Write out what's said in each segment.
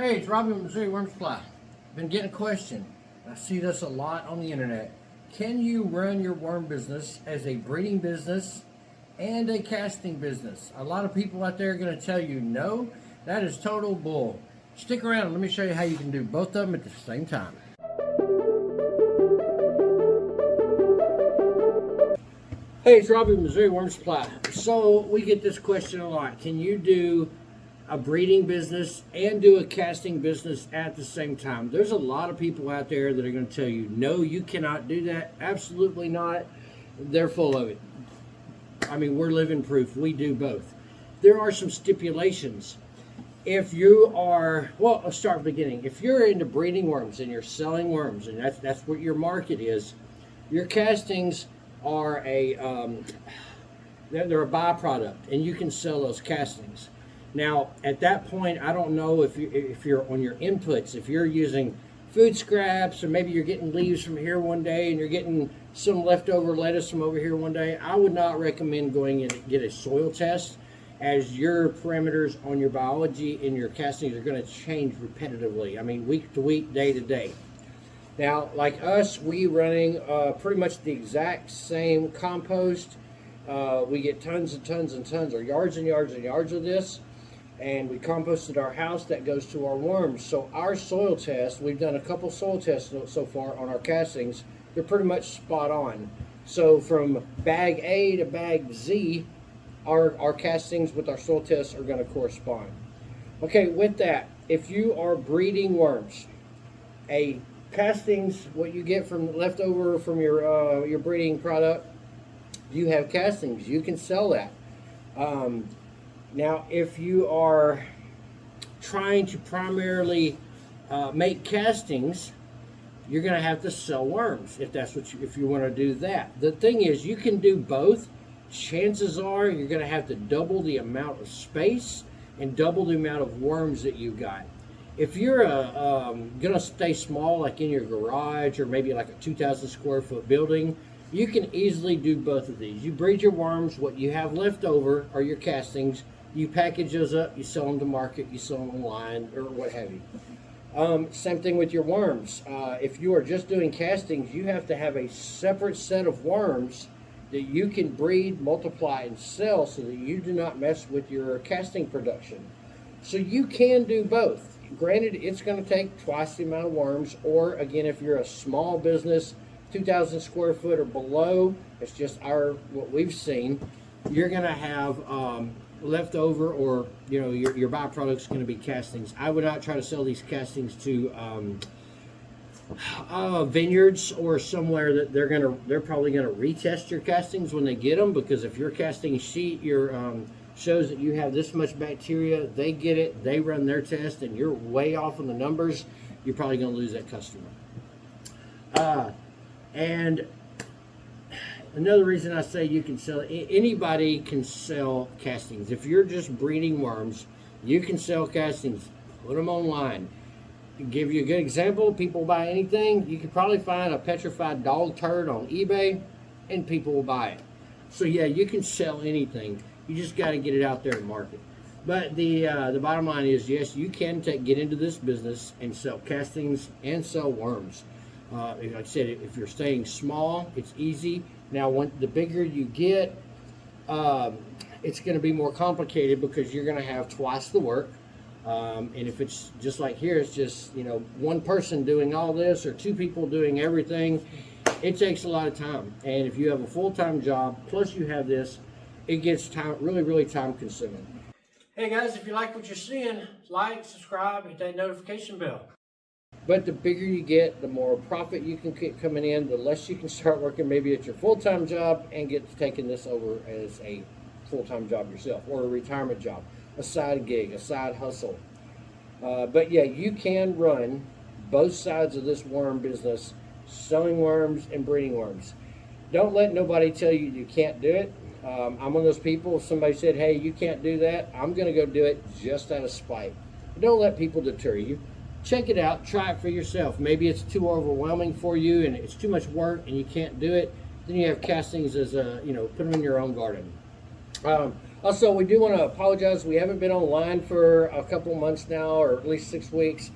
Hey, it's Robbie with Missouri Worm Supply. Been getting a question. I see this a lot on the internet. Can you run your worm business as a breeding business and a casting business? A lot of people out there are going to tell you no. That is total bull. Stick around and let me show you how you can do both of them at the same time. Hey, it's Robbie with Missouri Worm Supply. So we get this question a lot. Can you do a breeding business and do a casting business at the same time? There's a lot of people out there that are going to tell you, no, you cannot do that. Absolutely not. They're full of it. I mean, we're living proof. We do both. There are some stipulations. If you are, well, let's start at the beginning. If you're into breeding worms and you're selling worms, and that's what your market is, your castings are they're a byproduct, and you can sell those castings. Now, at that point, I don't know if you're on your inputs, if you're using food scraps, or maybe you're getting leaves from here one day and you're getting some leftover lettuce from over here one day. I would not recommend going in and get a soil test, as your parameters on your biology and your castings are going to change repetitively. I mean, week to week, day to day. Now, like us, we running pretty much the exact same compost. We get tons and tons and tons, or yards and yards and yards of this, and we composted our house. That goes to our worms. So our soil test, we've done a couple soil tests so far on our castings. They're pretty much spot on. So from bag A to bag Z, our castings with our soil tests are going to correspond. Okay, with that, if you are breeding worms, a castings, what you get from leftover from your breeding product, you have castings. You can sell that. Now, if you are trying to primarily make castings, you're going to have to sell worms if that's what if you want to do that. The thing is, you can do both. Chances are you're going to have to double the amount of space and double the amount of worms that you've got. If you're going to stay small, like in your garage or maybe like a 2,000 square foot building, you can easily do both of these. You breed your worms, what you have left over are your castings. You package those up, you sell them to market, you sell them online, or what have you. Same thing with your worms. If you are just doing castings, you have to have a separate set of worms that you can breed, multiply, and sell so that you do not mess with your casting production. So you can do both. Granted, it's going to take twice the amount of worms, or again, if you're a small business, 2,000 square foot or below, it's just what we've seen, you're going to have leftover, or your byproduct's going to be castings. I would not try to sell these castings to vineyards or somewhere that they're probably gonna retest your castings when they get them, because if your casting sheet shows that you have this much bacteria, they get it, they run their test, and you're way off on the numbers, you're probably gonna lose that customer. And another reason I say you can sell, anybody can sell castings. If you're just breeding worms, you can sell castings. Put them online. Give you a good example, people buy anything. You could probably find a petrified dog turd on eBay and people will buy it. So yeah, you can sell anything. You just got to get it out there and market. But the bottom line is, yes, you can get into this business and sell castings and sell worms. Like I said, if you're staying small, it's easy. Now, the bigger you get, it's going to be more complicated because you're going to have twice the work. And if it's just like here, it's just one person doing all this or two people doing everything, it takes a lot of time. And if you have a full-time job plus you have this, it gets really time consuming. Hey guys, if you like what you're seeing, like, subscribe, hit that notification bell. But the bigger you get, the more profit you can get coming in, the less you can start working maybe at your full-time job and get to taking this over as a full-time job yourself, or a retirement job, a side gig, a side hustle. But yeah, you can run both sides of this worm business, selling worms and breeding worms. Don't let nobody tell you you can't do it. I'm one of those people, if somebody said, hey, you can't do that, I'm going to go do it just out of spite. Don't let people deter you. Check it out, try it for yourself. Maybe it's too overwhelming for you and it's too much work and you can't do it. Then you have castings as put them in your own garden. Also, we do want to apologize. We haven't been online for a couple months now, or at least 6 weeks.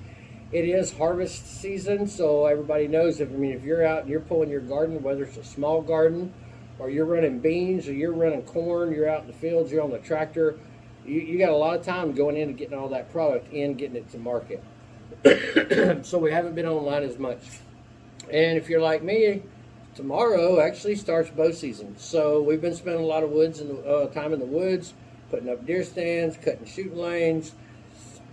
It is harvest season, so everybody knows. If you're out and you're pulling your garden, whether it's a small garden, or you're running beans, or you're running corn, you're out in the fields, you're on the tractor, you got a lot of time going into getting all that product in, getting it to market. So we haven't been online as much. And if you're like me, tomorrow actually starts bow season. So we've been spending a lot of time in the woods, putting up deer stands, cutting shooting lanes.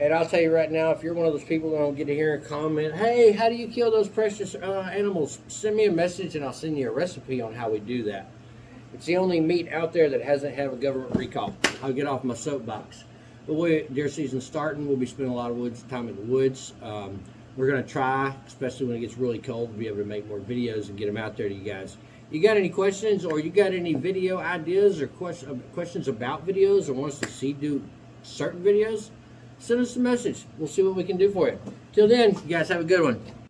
And I'll tell you right now, if you're one of those people that don't get to hear and comment, hey, how do you kill those precious animals? Send me a message and I'll send you a recipe on how we do that. It's the only meat out there that hasn't had a government recall. I'll get off my soapbox. But deer season's starting. We'll be spending a lot of time in the woods. We're going to try, especially when it gets really cold, to be able to make more videos and get them out there to you guys. You got any questions, or you got any video ideas or questions about videos, or want us to do certain videos? Send us a message. We'll see what we can do for you. Till then, you guys have a good one.